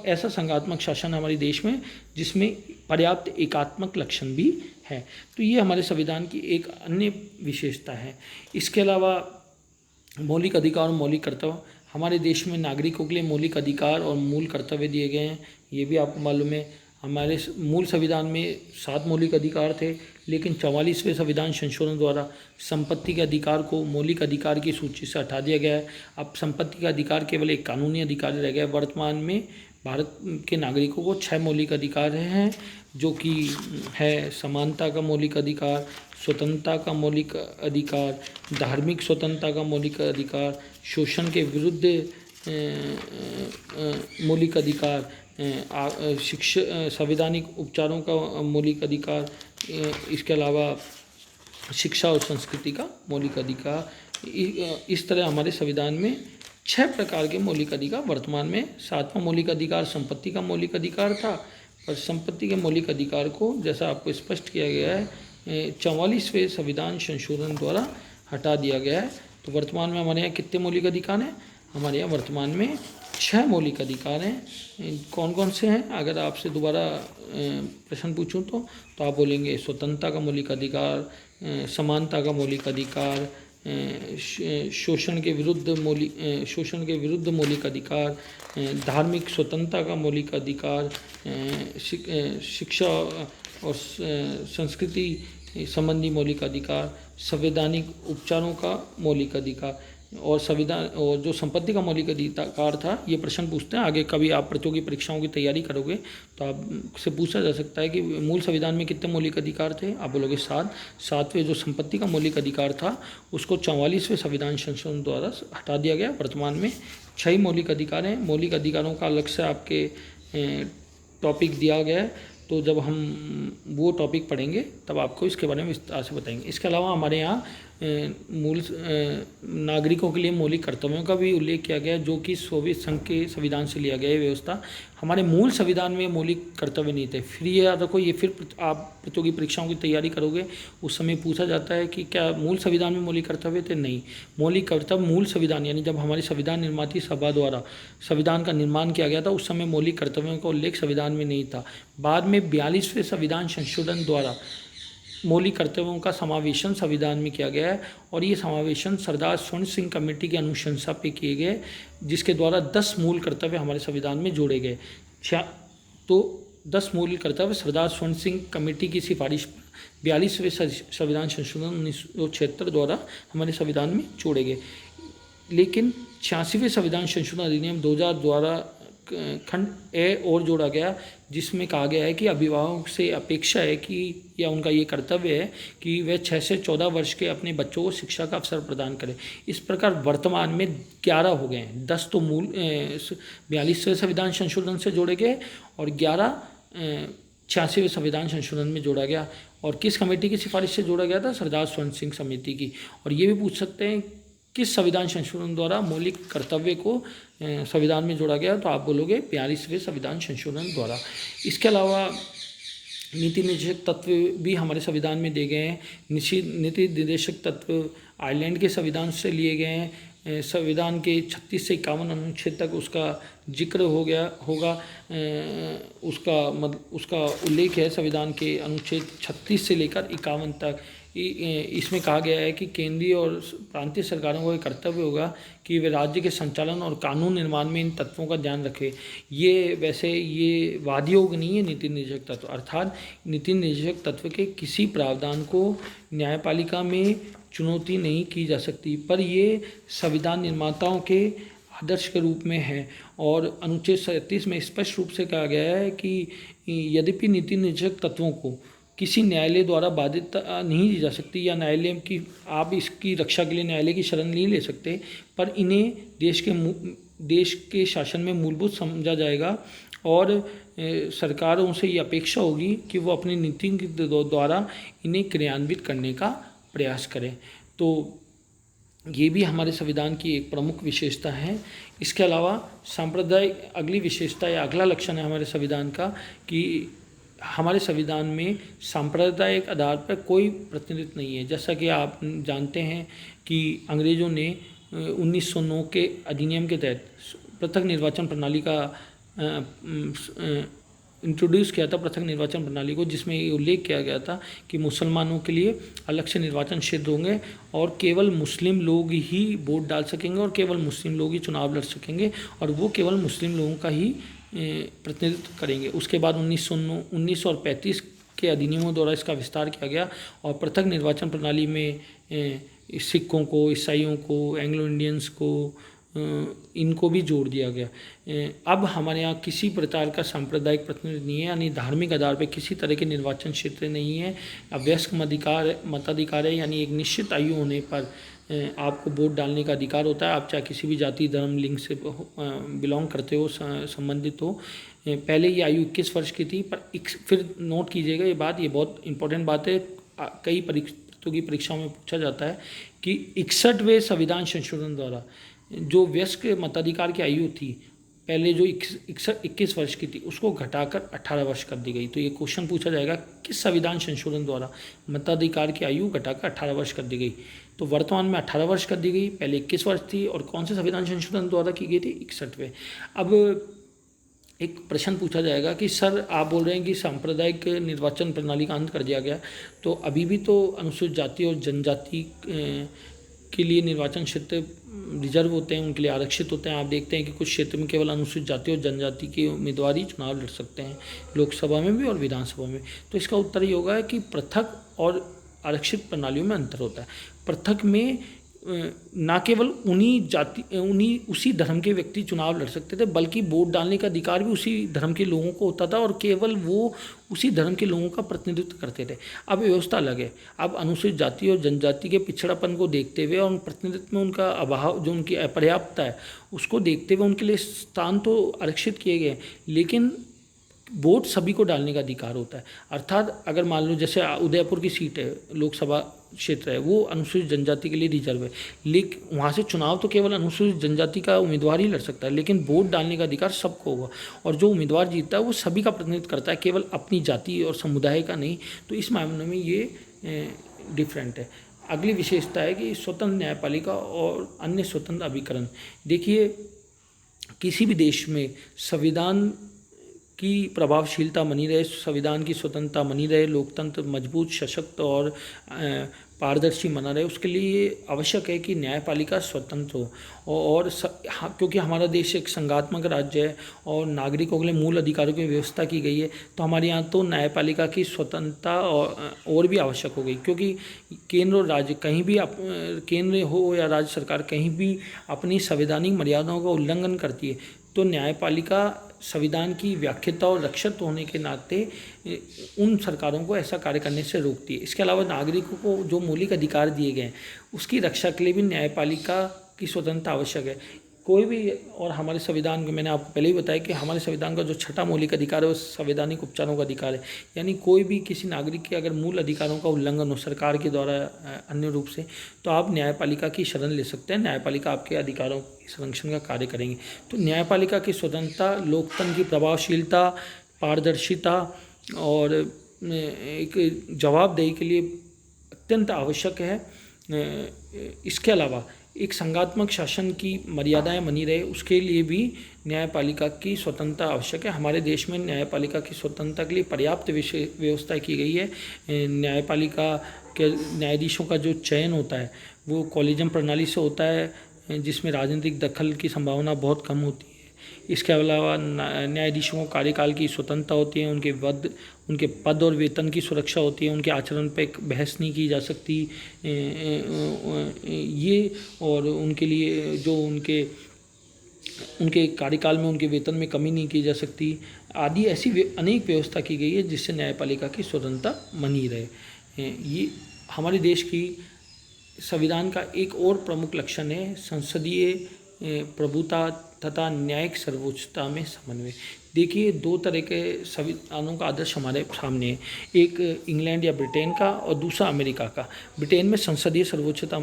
ऐसा संघात्मक शासन हमारे देश में जिसमें पर्याप्त एकात्मक लक्षण भी है। तो ये हमारे संविधान की एक अन्य विशेषता है। इसके अलावा मौलिक अधिकार और मौलिक कर्तव्य, हमारे देश में नागरिकों के लिए मौलिक अधिकार और मूल कर्तव्य दिए गए हैं। ये भी आपको मालूम है। हमारे मूल संविधान में 7 मौलिक अधिकार थे, लेकिन 44वें संविधान संशोधन द्वारा संपत्ति के अधिकार को मौलिक अधिकार की सूची से हटा दिया गया है। अब संपत्ति का अधिकार केवल एक कानूनी अधिकार रह गया है। वर्तमान में भारत के नागरिकों को 6 मौलिक अधिकार हैं, जो कि है समानता का मौलिक अधिकार, स्वतंत्रता का मौलिक अधिकार, धार्मिक स्वतंत्रता का मौलिक अधिकार, शोषण के विरुद्ध मौलिक अधिकार, संवैधानिक उपचारों का मौलिक अधिकार, इसके अलावा शिक्षा और संस्कृति का मौलिक अधिकार। इस तरह हमारे संविधान में 6 प्रकार के मौलिक अधिकार। वर्तमान में 7वां मौलिक अधिकार संपत्ति का मौलिक अधिकार था, पर संपत्ति के मौलिक अधिकार को जैसा आपको स्पष्ट किया गया है 44वें संविधान संशोधन द्वारा हटा दिया गया है। तो वर्तमान में हमारे यहाँ कितने मौलिक अधिकार हैं? हमारे यहाँ वर्तमान में 6 मौलिक अधिकार हैं। कौन कौन से हैं? अगर आपसे दोबारा प्रश्न पूछूं तो आप बोलेंगे स्वतंत्रता का मौलिक अधिकार, समानता का मौलिक अधिकार, शोषण के विरुद्ध मौलिक अधिकार, धार्मिक स्वतंत्रता का मौलिक अधिकार, शिक्षा और संस्कृति संबंधी मौलिक अधिकार, संवैधानिक उपचारों का मौलिक अधिकार और संविधान और जो संपत्ति का मौलिक अधिकार था। ये प्रश्न पूछते हैं आगे, कभी आप प्रतियोगी परीक्षाओं की तैयारी करोगे तो आपसे पूछा जा सकता है कि मूल संविधान में कितने मौलिक अधिकार थे? आप बोलोगे 7। 7वें जो संपत्ति का मौलिक अधिकार था उसको 44वें संविधान संशोधन द्वारा हटा दिया गया। वर्तमान में 6 मौलिक अधिकार हैं। मौलिक अधिकारों का अलग से आपके टॉपिक दिया गया है, तो जब हम वो टॉपिक पढ़ेंगे तब आपको इसके बारे में विस्तार से बताएंगे। इसके अलावा हमारे यहाँ मूल नागरिकों के लिए मौलिक कर्तव्यों का भी उल्लेख किया गया है, जो कि सोवियत संघ के संविधान से लिया गया है व्यवस्था। हमारे मूल संविधान में मौलिक कर्तव्य नहीं थे। फिर ये याद रखो, ये फिर आप प्रतियोगी परीक्षाओं की तैयारी करोगे उस समय पूछा जाता है कि क्या मूल संविधान में मौलिक कर्तव्य थे? नहीं। मौलिक कर्तव्य मूल संविधान यानी जब हमारी संविधान निर्माती सभा द्वारा संविधान का निर्माण किया गया था उस समय मौलिक कर्तव्यों का उल्लेख संविधान में नहीं था। बाद में 42वें संविधान संशोधन द्वारा मौलिक कर्तव्यों का समावेशन संविधान में किया गया है और ये समावेशन सरदार स्वर्ण सिंह कमेटी की अनुशंसा पे किए गए, जिसके द्वारा 10 मूल कर्तव्य हमारे संविधान में जोड़े गए। तो 10 मूल कर्तव्य सरदार स्वर्ण सिंह कमेटी की सिफारिश पर 42वें संविधान संशोधन 1976 द्वारा हमारे संविधान में जोड़े गए। लेकिन 86वें संविधान संशोधन अधिनियम 2000 द्वारा खंड ए और जोड़ा गया, जिसमें कहा गया है कि अभिभावक से अपेक्षा है कि या उनका ये कर्तव्य है कि वह 6 से 14 वर्ष के अपने बच्चों को शिक्षा का अवसर प्रदान करें। इस प्रकार वर्तमान में 11 हो गए हैं। 10 तो मूल 42वें संविधान संशोधन से जोड़े गए और 11 86वें संविधान संशोधन में जोड़ा गया। और किस कमेटी की सिफारिश से जोड़ा गया था? सरदार स्वर्ण सिंह समिति की। और ये भी पूछ सकते हैं किस संविधान संशोधन द्वारा मौलिक कर्तव्य को संविधान में जोड़ा गया, तो आप बोलोगे 42वें संविधान संशोधन द्वारा। इसके अलावा नीति निर्देशक तत्व भी हमारे संविधान में दिए गए हैं। नीति निर्देशक तत्व आयरलैंड के संविधान से लिए गए हैं। संविधान के 36 से 51 अनुच्छेद तक उसका जिक्र होगा। उसका उल्लेख है संविधान के अनुच्छेद 36 से लेकर 51 तक। इसमें कहा गया है कि केंद्रीय और प्रांतीय सरकारों का कर्तव्य होगा कि वे राज्य के संचालन और कानून निर्माण में इन तत्वों का ध्यान रखें। ये वादयोग नहीं है नीति निर्देशक तत्व, अर्थात नीति निर्देशक तत्व के किसी प्रावधान को न्यायपालिका में चुनौती नहीं की जा सकती, पर ये संविधान निर्माताओं के आदर्श के रूप में है। और अनुच्छेद 37 में स्पष्ट रूप से कहा गया है कि यद्यपि नीति निर्देशक तत्वों को किसी न्यायालय द्वारा बाधित नहीं दी जा सकती या न्यायालय की आप इसकी रक्षा के लिए न्यायालय की शरण नहीं ले सकते, पर इन्हें देश के शासन में मूलभूत समझा जाएगा और सरकारों से ये अपेक्षा होगी कि वो अपनी नीति के द्वारा इन्हें क्रियान्वित करने का प्रयास करें। तो ये भी हमारे संविधान की एक प्रमुख विशेषता है। इसके अलावा सांप्रदायिक अगली विशेषता या अगला लक्षण है हमारे संविधान का कि हमारे संविधान में सांप्रदायिक आधार पर कोई प्रतिनिधित्व नहीं है। जैसा कि आप जानते हैं कि अंग्रेज़ों ने 1909 के अधिनियम के तहत पृथक निर्वाचन प्रणाली का इंट्रोड्यूस किया था, पृथक निर्वाचन प्रणाली को, जिसमें ये उल्लेख किया गया था कि मुसलमानों के लिए अलग से निर्वाचन क्षेत्र होंगे और केवल मुस्लिम लोग ही वोट डाल सकेंगे और केवल मुस्लिम लोग ही चुनाव लड़ सकेंगे और वो केवल मुस्लिम लोगों का ही प्रतिनिधित्व करेंगे। उसके बाद 1919 और 35 के अधिनियमों द्वारा इसका विस्तार किया गया और पृथक निर्वाचन प्रणाली में सिखों को, ईसाइयों को, एंग्लो इंडियंस को, इनको भी जोड़ दिया गया। अब हमारे यहाँ किसी प्रकार का सांप्रदायिक प्रतिनिधित्व नहीं है, यानी धार्मिक आधार पर किसी तरह के निर्वाचन क्षेत्र नहीं है। अवयस्क मताधिकार है, यानी एक निश्चित आयु होने पर आपको वोट डालने का अधिकार होता है। आप चाहे किसी भी जाति, धर्म, लिंग से बिलोंग करते हो, संबंधित हो। पहले ये आयु 21 वर्ष की थी, पर फिर नोट कीजिएगा ये बात, ये बहुत इंपॉर्टेंट बात है, कई प्रतियोगी परीक्षाओं में पूछा जाता है कि 61वें संविधान संशोधन द्वारा जो वयस्क मताधिकार की आयु थी पहले जो 21 वर्ष की थी उसको घटाकर 18 वर्ष कर दी गई। तो ये क्वेश्चन पूछा जाएगा किस संविधान संशोधन द्वारा मताधिकार की आयु घटाकर 18 वर्ष कर दी गई। तो वर्तमान में 18 वर्ष कर दी गई, पहले 21 वर्ष थी। और कौन से संविधान संशोधन द्वारा की गई थी? 61वें। अब एक प्रश्न पूछा जाएगा कि सर आप बोल रहे हैं कि सांप्रदायिक निर्वाचन प्रणाली का अंत कर दिया गया, तो अभी भी तो अनुसूचित जाति और जनजाति के लिए निर्वाचन क्षेत्र रिजर्व होते हैं, उनके लिए आरक्षित होते हैं। आप देखते हैं कि कुछ क्षेत्र में केवल अनुसूचित जाति और जनजाति के उम्मीदवार ही चुनाव लड़ सकते हैं, लोकसभा में भी और विधानसभा में। तो इसका उत्तर ये होगा कि पृथक और आरक्षित प्रणालियों में अंतर होता है। पृथक में ना केवल उन्हीं उसी धर्म के व्यक्ति चुनाव लड़ सकते थे, बल्कि वोट डालने का अधिकार भी उसी धर्म के लोगों को होता था और केवल वो उसी धर्म के लोगों का प्रतिनिधित्व करते थे। अब व्यवस्था अलग है। अब अनुसूचित जाति और जनजाति के पिछड़ापन को देखते हुए और प्रतिनिधित्व में उनका अभाव, जो उनकी अपर्याप्तता है, उसको देखते हुए उनके लिए स्थान तो आरक्षित किए गए, लेकिन वोट सभी को डालने का अधिकार होता है। अर्थात अगर मान लो जैसे उदयपुर की सीट है, लोकसभा क्षेत्र है, वो अनुसूचित जनजाति के लिए रिजर्व है, लेकिन वहाँ से चुनाव तो केवल अनुसूचित जनजाति का उम्मीदवार ही लड़ सकता है, लेकिन वोट डालने का अधिकार सबको होगा। और जो उम्मीदवार जीतता है वो सभी का प्रतिनिधित्व करता है, केवल अपनी जाति और समुदाय का नहीं। तो इस मामले में ये डिफरेंट है। अगली विशेषता है कि स्वतंत्र न्यायपालिका और अन्य स्वतंत्र अभिकरण। देखिए, किसी भी देश में संविधान की प्रभावशीलता बनी रहे, संविधान की स्वतंत्रता बनी रहे, लोकतंत्र मजबूत, सशक्त और पारदर्शी बना रहे, उसके लिए आवश्यक है कि न्यायपालिका स्वतंत्र हो। और क्योंकि हमारा देश एक संघात्मक राज्य है और नागरिकों के लिए मूल अधिकारों की व्यवस्था की गई है, तो हमारे यहाँ तो न्यायपालिका की स्वतंत्रता और भी आवश्यक हो गई। क्योंकि केंद्र और राज्य कहीं भी, केंद्र हो या राज्य सरकार कहीं भी अपनी संवैधानिक मर्यादाओं का उल्लंघन करती है, तो न्यायपालिका संविधान की व्याख्याता और रक्षक होने के नाते उन सरकारों को ऐसा कार्य करने से रोकती है। इसके अलावा नागरिकों को जो मौलिक अधिकार दिए गए हैं उसकी रक्षा के लिए भी न्यायपालिका की स्वतंत्रता आवश्यक है। कोई भी, और हमारे संविधान में मैंने आपको पहले ही बताया कि हमारे संविधान का जो छठा मौलिक अधिकार है वो संवैधानिक उपचारों का अधिकार है। यानी कोई भी किसी नागरिक के अगर मूल अधिकारों का उल्लंघन हो सरकार के द्वारा अन्य रूप से, तो आप न्यायपालिका की शरण ले सकते हैं। न्यायपालिका आपके अधिकारों के संरक्षण का कार्य करेंगे। तो न्यायपालिका की स्वतंत्रता, लोकतंत्र की प्रभावशीलता, पारदर्शिता और एक जवाबदेही के लिए अत्यंत आवश्यक है। इसके अलावा एक संघात्मक शासन की मर्यादाएं बनी रहे, उसके लिए भी न्यायपालिका की स्वतंत्रता आवश्यक है। हमारे देश में न्यायपालिका की स्वतंत्रता के लिए पर्याप्त व्यवस्था की गई है। न्यायपालिका के न्यायाधीशों का जो चयन होता है वो कॉलेजियम प्रणाली से होता है, जिसमें राजनीतिक दखल की संभावना बहुत कम होती है। इसके अलावा न्यायाधीशों को कार्यकाल की स्वतंत्रता होती है, उनके पद और वेतन की सुरक्षा होती है, उनके आचरण पर बहस नहीं की जा सकती ये, और उनके लिए जो उनके कार्यकाल में उनके वेतन में कमी नहीं की जा सकती आदि। ऐसी अनेक व्यवस्था की गई है जिससे न्यायपालिका की स्वतंत्रता बनी रहे। ये हमारे देश की संविधान का एक और प्रमुख लक्षण है संसदीय प्रभुता तथा न्यायिक सर्वोच्चता में समन्वय। देखिए, दो तरह के संविधानों का आदर्श हमारे सामने है, एक इंग्लैंड या ब्रिटेन का और दूसरा अमेरिका का। ब्रिटेन में संसदीय सर्वोच्चता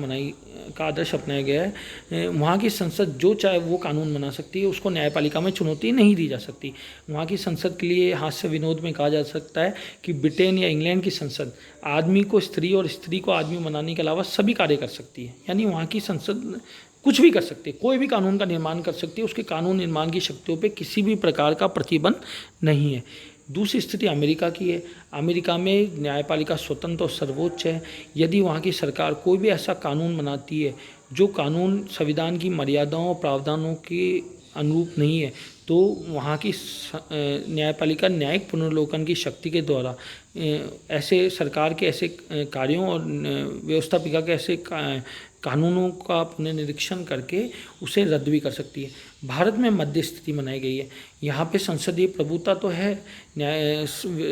का आदर्श अपनाया गया है। वहाँ की संसद जो चाहे वो कानून बना सकती है, उसको न्यायपालिका में चुनौती नहीं दी जा सकती। वहाँ की संसद के लिए हास्य विनोद में कहा जा सकता है कि ब्रिटेन या इंग्लैंड की संसद आदमी को स्त्री और स्त्री को आदमी बनाने के अलावा सभी कार्य कर सकती है। यानी वहाँ की संसद कुछ भी कर सकती है, कोई भी कानून का निर्माण कर सकती है, उसके कानून निर्माण की शक्तियों पे किसी भी प्रकार का प्रतिबंध नहीं है। दूसरी स्थिति अमेरिका की है। अमेरिका में न्यायपालिका स्वतंत्र और सर्वोच्च है। यदि वहाँ की सरकार कोई भी ऐसा कानून बनाती है जो कानून संविधान की मर्यादाओं और प्रावधानों के अनुरूप नहीं है, तो वहाँ की न्यायपालिका न्यायिक पुनर्लोकन की शक्ति के द्वारा ऐसे सरकार के ऐसे कार्यों और व्यवस्थापिका के ऐसे कानूनों का पुनर्निरीक्षण करके उसे रद्द भी कर सकती है। भारत में मध्य स्थिति बनाई गई है। यहाँ पे संसदीय प्रभुता तो है,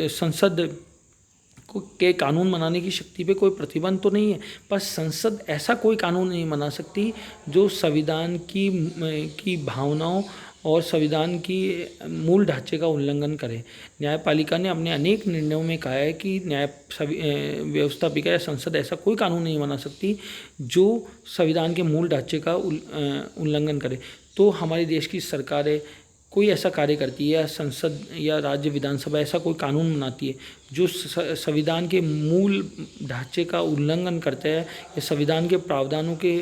संसद के कानून बनाने की शक्ति पे कोई प्रतिबंध तो नहीं है, पर संसद ऐसा कोई कानून नहीं बना सकती जो संविधान की भावनाओं और संविधान की मूल ढांचे का उल्लंघन करे। न्यायपालिका ने अपने अनेक निर्णयों में कहा है कि व्यवस्थापिका या संसद ऐसा कोई कानून नहीं बना सकती जो संविधान के मूल ढांचे का उल्लंघन करे। तो हमारे देश की सरकारें कोई ऐसा कार्य करती है या संसद या राज्य विधानसभा ऐसा कोई कानून बनाती है जो संविधान के मूल ढांचे का उल्लंघन करता है या संविधान के प्रावधानों के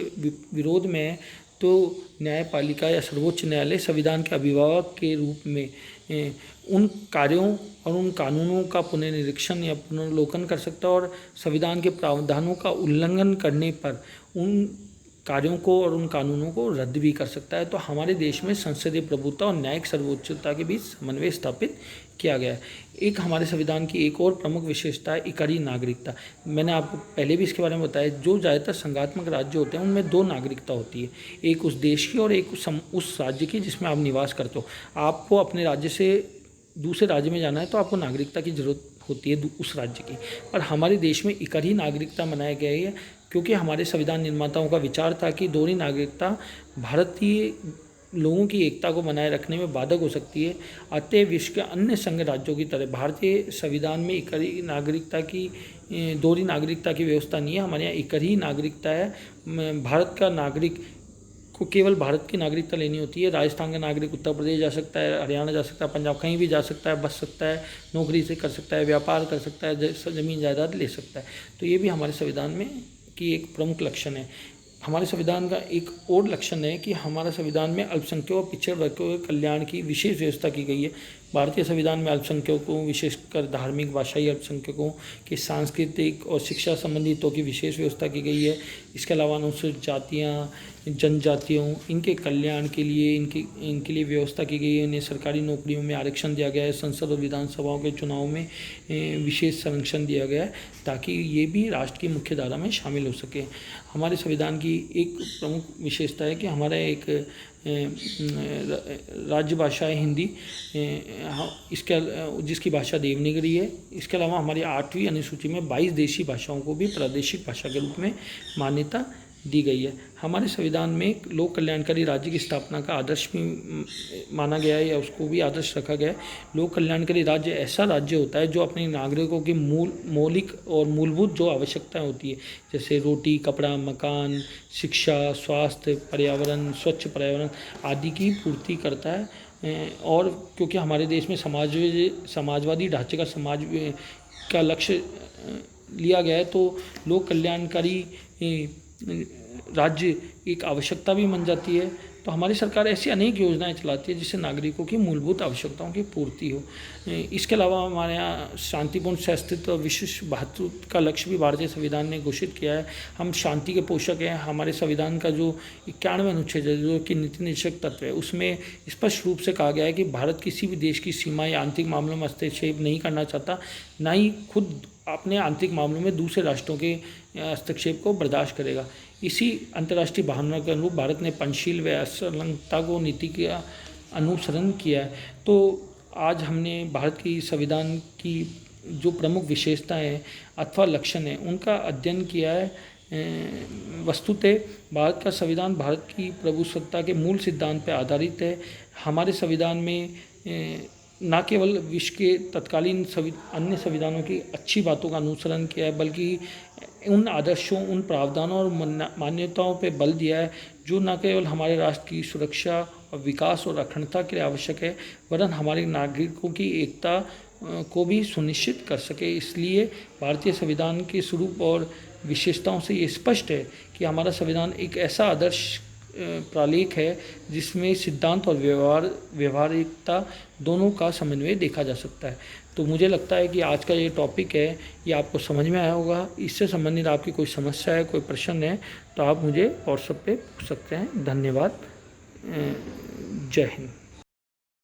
विरोध में है, तो न्यायपालिका या सर्वोच्च न्यायालय संविधान के अभिभावक के रूप में उन कार्यों और उन कानूनों का पुनर्निरीक्षण या पुनर्लोकन कर सकता है और संविधान के प्रावधानों का उल्लंघन करने पर उन कार्यों को और उन कानूनों को रद्द भी कर सकता है। तो हमारे देश में संसदीय प्रभुत्व और न्यायिक सर्वोच्चता के बीच समन्वय स्थापित किया गया है। एक हमारे संविधान की एक और प्रमुख विशेषता है इकहरी नागरिकता। मैंने आपको पहले भी इसके बारे में बताया, जो ज़्यादातर संघात्मक राज्य होते हैं उनमें दो नागरिकता होती है, एक उस देश की और एक उस राज्य की जिसमें आप निवास करते हो। आपको अपने राज्य से दूसरे राज्य में जाना है तो आपको नागरिकता की जरूरत होती है उस राज्य की। पर हमारे देश में इकहरी नागरिकता बनाया गया है क्योंकि हमारे संविधान निर्माताओं का विचार था कि दोहरी नागरिकता भारतीय लोगों की एकता को बनाए रखने में बाधक हो सकती है। अतः विश्व के अन्य संघ राज्यों की तरह भारतीय संविधान में इकहरी नागरिकता की दोहरी नागरिकता की व्यवस्था नहीं है। हमारे यहाँ इकहरी नागरिकता है। भारत का नागरिक को केवल भारत की नागरिकता लेनी होती है। राजस्थान का नागरिक उत्तर प्रदेश जा सकता है, हरियाणा जा सकता है, पंजाब कहीं भी जा सकता है, बस सकता है, नौकरी से कर सकता है, व्यापार कर सकता है, ज़मीन जायदाद ले सकता है। तो ये भी हमारे संविधान में की एक प्रमुख लक्षण है। हमारे संविधान का एक और लक्षण है कि हमारा संविधान में अल्पसंख्यकों और पिछड़े वर्गों के कल्याण की विशेष व्यवस्था की गई है। भारतीय संविधान में अल्पसंख्यकों, विशेषकर धार्मिक भाषाई अल्पसंख्यकों के सांस्कृतिक और शिक्षा संबंधी हितों की विशेष व्यवस्था की गई है। इसके अलावा अनुसूचित जातियाँ, जनजातियों, इनके कल्याण के लिए इनके लिए व्यवस्था की गई है। इन्हें सरकारी नौकरियों में आरक्षण दिया गया है। संसद और विधानसभाओं के चुनाव में विशेष संरक्षण दिया गया है ताकि ये भी राष्ट्र की मुख्य धारा में शामिल हो सके। हमारे संविधान की एक प्रमुख विशेषता है कि हमारा एक राज्य भाषा है हिंदी, इसके जिसकी भाषा देवनागरी है। इसके अलावा हमारी 8वीं अनुसूची में 22 देशी भाषाओं को भी प्रादेशिक भाषा के रूप में मान्यता दी गई है। हमारे संविधान में लोक कल्याणकारी राज्य की स्थापना का आदर्श भी माना गया है या उसको भी आदर्श रखा गया है। लोक कल्याणकारी राज्य ऐसा राज्य होता है जो अपने नागरिकों की मौलिक और मूलभूत जो आवश्यकताएं होती है, जैसे रोटी, कपड़ा, मकान, शिक्षा, स्वास्थ्य, पर्यावरण, स्वच्छ पर्यावरण आदि की पूर्ति करता है। और क्योंकि हमारे देश में समाजवादी ढांचे का समाज का लक्ष्य लिया गया है, तो लोक कल्याणकारी राज्य एक आवश्यकता भी बन जाती है। तो हमारी सरकार ऐसी अनेक योजनाएं चलाती है जिससे नागरिकों की मूलभूत आवश्यकताओं की पूर्ति हो। इसके अलावा हमारे यहाँ शांतिपूर्ण सहअस्तित्व और विशिष्ट भातृत्व का लक्ष्य भी भारतीय संविधान ने घोषित किया है। हम शांति के पोषक हैं। हमारे संविधान का जो 91वां अनुच्छेद है जो कि नीति निषेध तत्व है, उसमें स्पष्ट रूप से कहा गया है कि भारत किसी भी देश की सीमा या आंतरिक मामलों में हस्तक्षेप नहीं करना चाहता, ना ही खुद अपने आंतरिक मामलों में दूसरे राष्ट्रों के हस्तक्षेप को बर्दाश्त करेगा। इसी अंतर्राष्ट्रीय भावना के अनुरूप भारत ने पंचशील व असंलग्नता को नीति का अनुसरण किया है। तो आज हमने भारत की संविधान की जो प्रमुख विशेषताएं अथवा लक्षण हैं उनका अध्ययन किया है। वस्तुतः भारत का संविधान भारत की प्रभुसत्ता के मूल सिद्धांत पर आधारित है। हमारे संविधान में न केवल विश्व के तत्कालीन अन्य संविधानों की अच्छी बातों का अनुसरण किया है, बल्कि उन आदर्शों, उन प्रावधानों और मान्यताओं पर बल दिया है जो न केवल हमारे राष्ट्र की सुरक्षा और विकास और अखंडता के लिए आवश्यक है, वरन हमारे नागरिकों की एकता को भी सुनिश्चित कर सके। इसलिए भारतीय संविधान के स्वरूप और विशेषताओं से ये स्पष्ट है कि हमारा संविधान एक ऐसा आदर्श प्रालेख है जिसमें सिद्धांत और व्यवहारिकता दोनों का समन्वय देखा जा सकता है। तो मुझे लगता है कि आज का ये टॉपिक है ये आपको समझ में आया होगा। इससे संबंधित आपकी कोई समस्या है, कोई प्रश्न है तो आप मुझे व्हाट्सएप पे पूछ सकते हैं। धन्यवाद। जय हिंद।